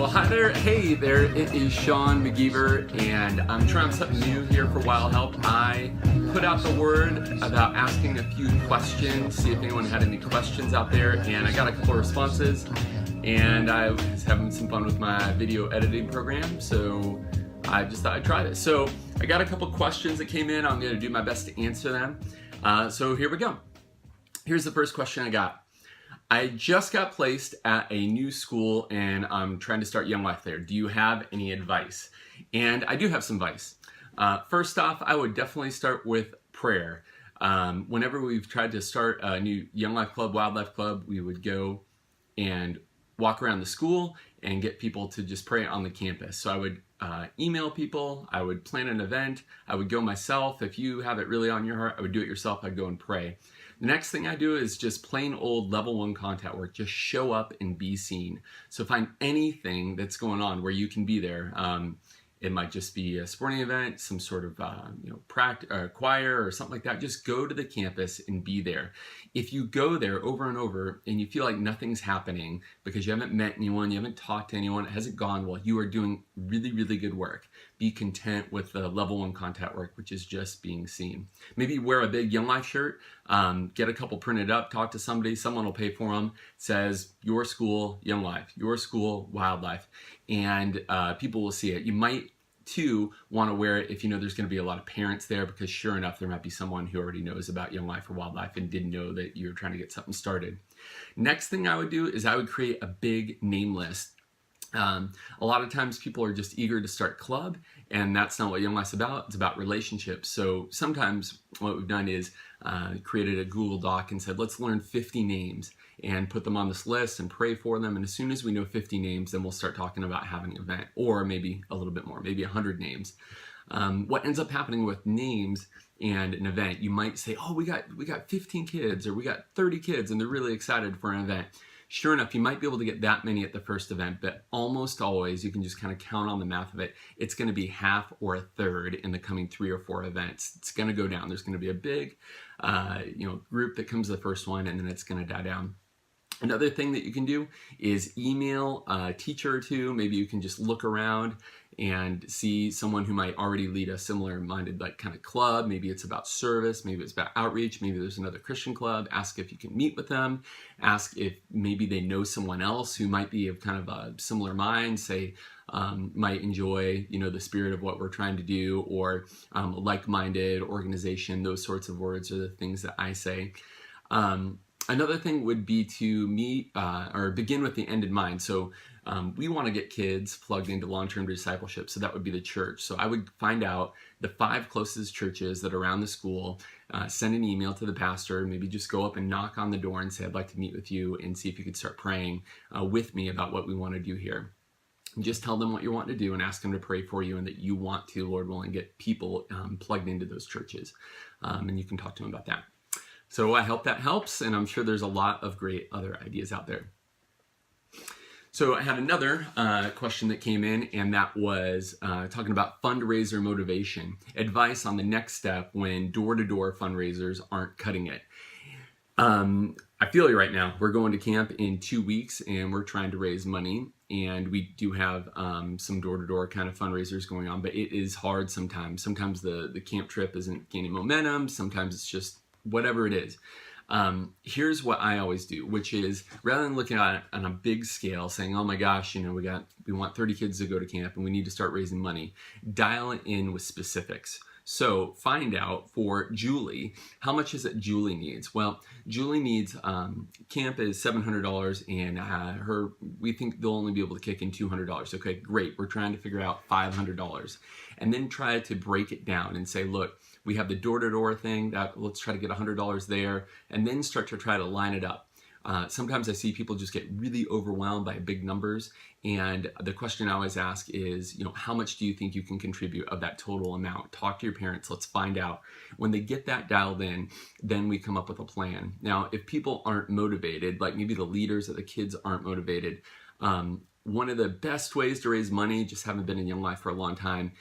Well, hi there. Hey there, it is Sean McGeever, and I'm trying something new here for YLHelp. I put out the word about asking a few questions, see if anyone had any questions out there, and I got a couple of responses, and I was having some fun with my video editing program, so I just thought I'd try this. So I got a couple questions that came in. I'm going to do my best to answer them. So here we go. Here's the first question I got. I just got placed at a new school and I'm trying to start Young Life there. Do you have any advice? And I do have some advice. First off, I would definitely start with prayer. Whenever we've tried to start a new Young Life Club, Wildlife Club, we would go and walk around the school and get people to just pray on the campus. So I would email people, I would plan an event, I would go myself. If you have it really on your heart, I would do it yourself, I'd go and pray. The next thing I do is just plain old level 1 contact work. Just show up and be seen. So find anything that's going on where you can be there. It might just be a sporting event, some sort of choir or something like that. Just go to the campus and be there. If you go there over and over and you feel like nothing's happening because you haven't met anyone, you haven't talked to anyone, it hasn't gone well, you are doing really, really good work. Be content with the level 1 contact work, which is just being seen. Maybe wear a big Young Life shirt, get a couple printed up, talk to somebody, someone will pay for them. It says, your school, Young Life, your school, Wildlife, and people will see it. You might too want to wear it if you know there's going to be a lot of parents there, because sure enough, there might be someone who already knows about Young Life or Wildlife and didn't know that you're trying to get something started. Next thing I would do is I would create a big name list. A lot of times people are just eager to start club, and that's not what Young Life's about. It's about relationships. So sometimes what we've done is created a Google Doc and said, let's learn 50 names and put them on this list and pray for them. And as soon as we know 50 names, then we'll start talking about having an event, or maybe a little bit more, maybe 100 names. What ends up happening with names and an event, you might say, oh, we got 15 kids, or we got 30 kids, and they're really excited for an event. Sure enough, you might be able to get that many at the first event, but almost always, you can just kind of count on the math of it, it's going to be half or a third in the coming 3 or 4 events. It's going to go down. There's going to be a big group that comes to the first one, and then it's going to die down. Another thing that you can do is email a teacher or two. Maybe you can just look around and see someone who might already lead a similar minded kind of club. Maybe it's about service, maybe it's about outreach, maybe there's another Christian club. Ask if you can meet with them. Ask if maybe they know someone else who might be of kind of a similar mind, say might enjoy the spirit of what we're trying to do, or like-minded organization. Those sorts of words are the things that I say. Another thing would be to meet or begin with the end in mind. So we want to get kids plugged into long-term discipleship, so that would be the church. So I would find out the 5 closest churches that are around the school, send an email to the pastor, maybe just go up and knock on the door and say, I'd like to meet with you, and see if you could start praying with me about what we want to do here. And just tell them what you want to do and ask them to pray for you, and that you want to, Lord willing, get people plugged into those churches. And you can talk to them about that. So I hope that helps, and I'm sure there's a lot of great other ideas out there. So I had another question that came in, and that was talking about fundraiser motivation, advice on the next step when door-to-door fundraisers aren't cutting it. I feel you right now. We're going to camp in 2 weeks, and we're trying to raise money, and we do have some door-to-door kind of fundraisers going on, but it is hard sometimes. Sometimes the camp trip isn't gaining momentum. Sometimes it's just whatever it is. Here's what I always do, which is, rather than looking at it on a big scale saying, oh my gosh, we want 30 kids to go to camp and we need to start raising money, dial it in with specifics. So find out for Julie, how much is it Julie needs? Well, Julie needs, camp is $700, and we think they'll only be able to kick in $200. Okay, great. We're trying to figure out $500. And then try to break it down and say, look, we have the door-to-door thing, let's try to get $100 there, and then start to try to line it up. Sometimes I see people just get really overwhelmed by big numbers, and the question I always ask is, how much do you think you can contribute of that total amount? Talk to your parents, let's find out. When they get that dialed in, then we come up with a plan. Now, if people aren't motivated, like maybe the leaders of the kids aren't motivated, one of the best ways to raise money, just haven't been in Young Life for a long time.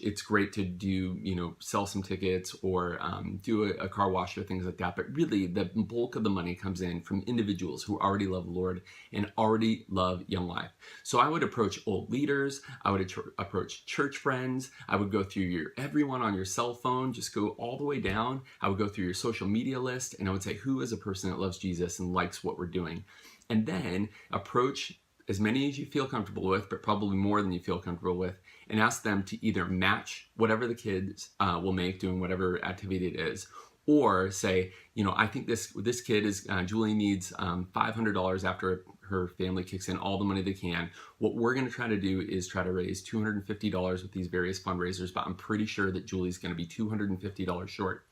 It's great to do, sell some tickets or do a car wash or things like that. But really, the bulk of the money comes in from individuals who already love the Lord and already love Young Life. So I would approach old leaders. I would approach church friends. I would go through everyone on your cell phone, just go all the way down. I would go through your social media list, and I would say, who is a person that loves Jesus and likes what we're doing? And then approach as many as you feel comfortable with, but probably more than you feel comfortable with, and ask them to either match whatever the kids will make doing whatever activity it is, or say, I think this kid is, Julie needs $500 after her family kicks in all the money they can. What we're gonna try to do is try to raise $250 with these various fundraisers, but I'm pretty sure that Julie's gonna be $250 short.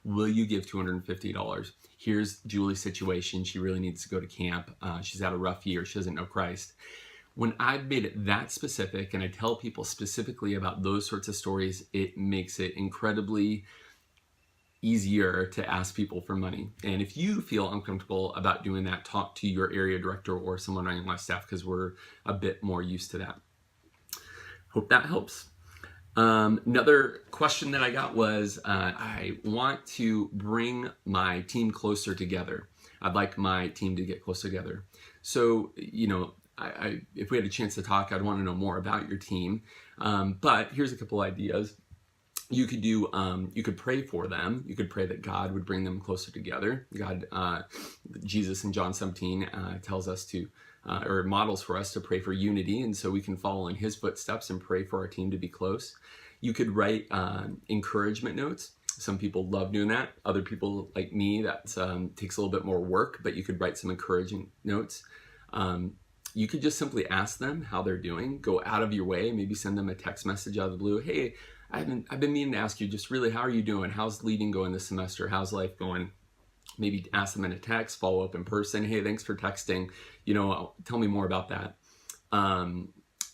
Will you give $250? Here's Julie's situation. She really needs to go to camp. She's had a rough year. She doesn't know Christ. When I've made it that specific and I tell people specifically about those sorts of stories, it makes it incredibly easier to ask people for money. And if you feel uncomfortable about doing that, talk to your area director or someone on your life staff, because we're a bit more used to that. Hope that helps. Another question that I got was, I want to bring my team closer together. I'd like my team to get close together. So, if we had a chance to talk, I'd want to know more about your team. But here's a couple ideas. You could do, you could pray for them. You could pray that God would bring them closer together. Jesus in John 17 tells us to, or models for us to pray for unity. And so we can follow in his footsteps and pray for our team to be close. You could write encouragement notes. Some people love doing that. Other people, like me, that takes a little bit more work, but you could write some encouraging notes. You could just simply ask them how they're doing. Go out of your way, maybe send them a text message out of the blue. Hey, I've been meaning to ask you, just really, how are you doing? How's leading going this semester? How's life going? Maybe ask them in a text, follow up in person. Hey, thanks for texting. Tell me more about that.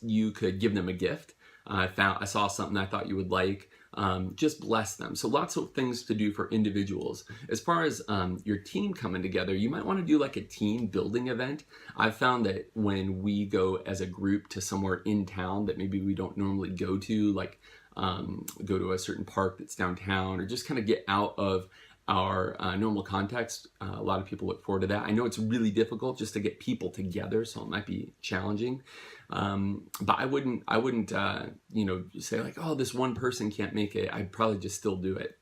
You could give them a gift. I saw something I thought you would like. Just bless them. So lots of things to do for individuals. As far as your team coming together, you might want to do like a team building event. I've found that when we go as a group to somewhere in town that maybe we don't normally go to, like go to a certain park that's downtown, or just kind of get out of our normal context. A lot of people look forward to that. I know it's really difficult just to get people together, so it might be challenging. But I wouldn't say like, oh, this one person can't make it. I'd probably just still do it.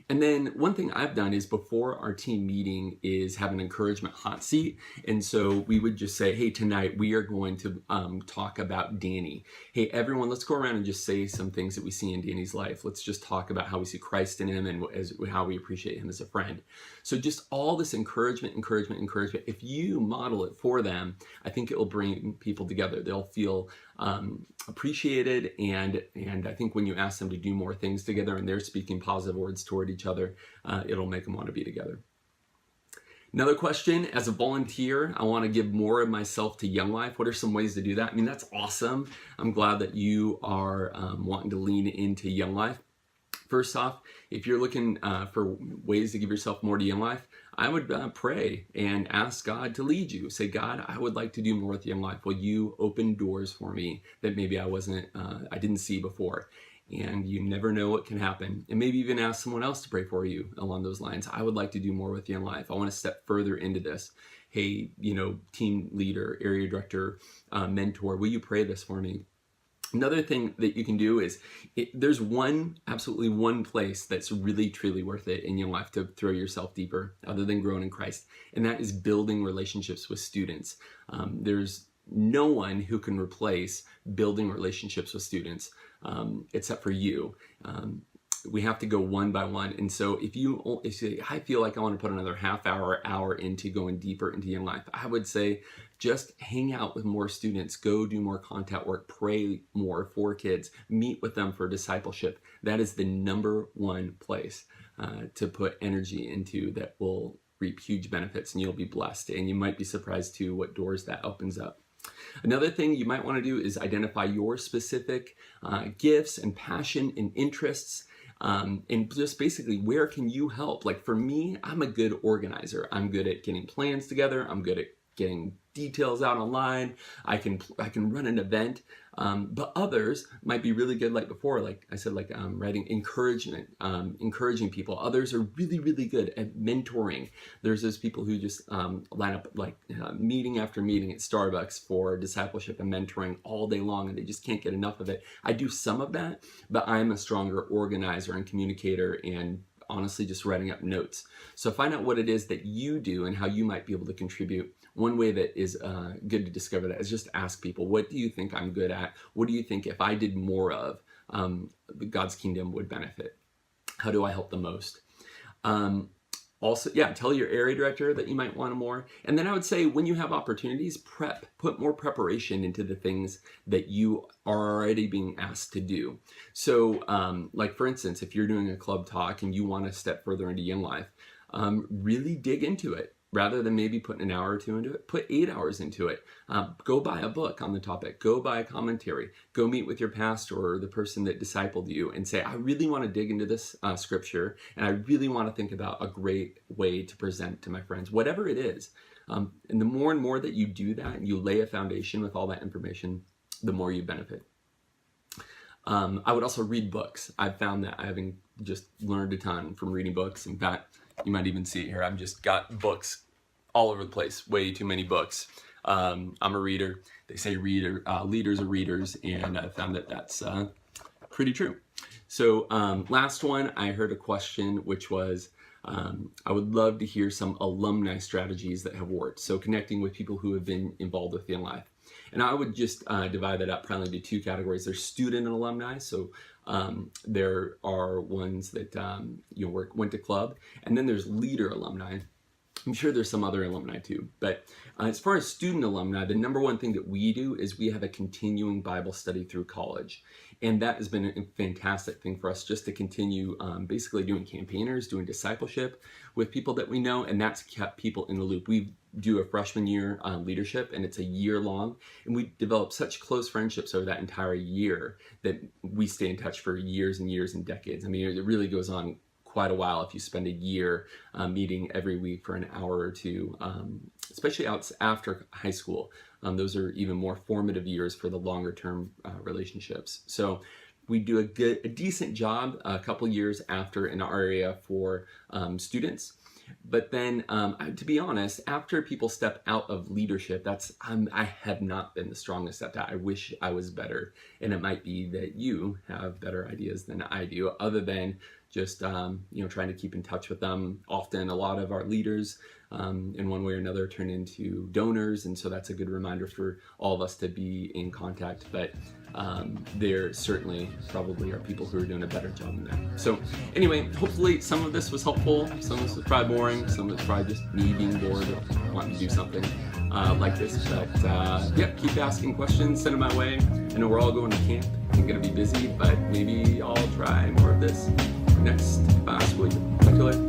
And then one thing I've done is before our team meeting is have an encouragement hot seat. And so we would just say, hey, tonight we are going to talk about Danny. Hey, everyone, let's go around and just say some things that we see in Danny's life. Let's just talk about how we see Christ in him and how we appreciate him as a friend. So just all this encouragement. If you model it for them, I think it will bring people together. They'll feel appreciated, and I think when you ask them to do more things together and they're speaking positive words toward each other, it'll make them want to be together. Another question, as a volunteer, I want to give more of myself to Young Life. What are some ways to do that? I mean, that's awesome. I'm glad that you are wanting to lean into Young Life. First off, if you're looking for ways to give yourself more to Young Life, I would pray and ask God to lead you. Say, God, I would like to do more with Young Life. Will you open doors for me that maybe I didn't see before? And you never know what can happen. And maybe even ask someone else to pray for you along those lines. I would like to do more with Young Life. I want to step further into this. Hey, team leader, area director, mentor, will you pray this for me? Another thing that you can do is, there's absolutely one place that's really, truly worth it in Young Life to throw yourself deeper, other than growing in Christ, and that is building relationships with students. There's no one who can replace building relationships with students, except for you. We have to go one by one. And so if you say, I feel like I want to put another half hour into going deeper into Young Life, I would say just hang out with more students, go do more contact work, pray more for kids, meet with them for discipleship. That is the number one place to put energy into that will reap huge benefits, and you'll be blessed. And you might be surprised too what doors that opens up. Another thing you might want to do is identify your specific gifts and passion and interests. And just basically, where can you help? Like for me, I'm a good organizer. I'm good at getting plans together. I'm good at getting details out online. I can run an event. But others might be really good, like before, like I said, like writing encouragement, encouraging people. Others are really, really good at mentoring. There's those people who just line up like meeting after meeting at Starbucks for discipleship and mentoring all day long, and they just can't get enough of it. I do some of that, but I'm a stronger organizer and communicator and honestly just writing up notes. So find out what it is that you do and how you might be able to contribute. One way that is good to discover that is just ask people, what do you think I'm good at? What do you think if I did more of, God's kingdom would benefit? How do I help the most? Also, yeah, tell your area director that you might want more. And then I would say when you have opportunities, put more preparation into the things that you are already being asked to do. So like for instance, if you're doing a club talk and you want to step further into Young Life, really dig into it. Rather than maybe putting an hour or two into it, put 8 hours into it. Go buy a book on the topic. Go buy a commentary. Go meet with your pastor or the person that discipled you and say, I really want to dig into this scripture, and I really want to think about a great way to present to my friends, whatever it is. And the more and more that you do that, and you lay a foundation with all that information, the more you benefit. I would also read books. I've found that having just learned a ton from reading books. In fact, you might even see it here. I've just got books all over the place, way too many books. I'm a reader. They say leaders are readers, and I found that that's pretty true. So last one, I heard a question, which was, I would love to hear some alumni strategies that have worked. So connecting with people who have been involved with Young Life. And I would just divide that up primarily into two categories. There's student and alumni. So there are ones that went to club, and then there's leader alumni. I'm sure there's some other alumni too, but as far as student alumni, the number one thing that we do is we have a continuing Bible study through college. And that has been a fantastic thing for us, just to continue basically doing campaigners, doing discipleship with people that we know, and that's kept people in the loop. We do a freshman year leadership, and it's a year long, and we develop such close friendships over that entire year that we stay in touch for years and years and decades. I mean, it really goes on quite a while if you spend a year meeting every week for an hour or two, especially after high school. Those are even more formative years for the longer term relationships. So we do a decent job a couple years after in our area for students. But then, to be honest, after people step out of leadership, I have not been the strongest at that. I wish I was better, and it might be that you have better ideas than I do, other than just trying to keep in touch with them. Often a lot of our leaders in one way or another turn into donors, and so that's a good reminder for all of us to be in contact. But there certainly probably are people who are doing a better job than that. So anyway, hopefully some of this was helpful. Some of this was probably boring. Some of it's probably just me being bored or wanting to do something like this. But yeah, keep asking questions, send them my way. I know we're all going to camp. I'm going to be busy, but maybe I'll try more of this next school year. Talk to you later.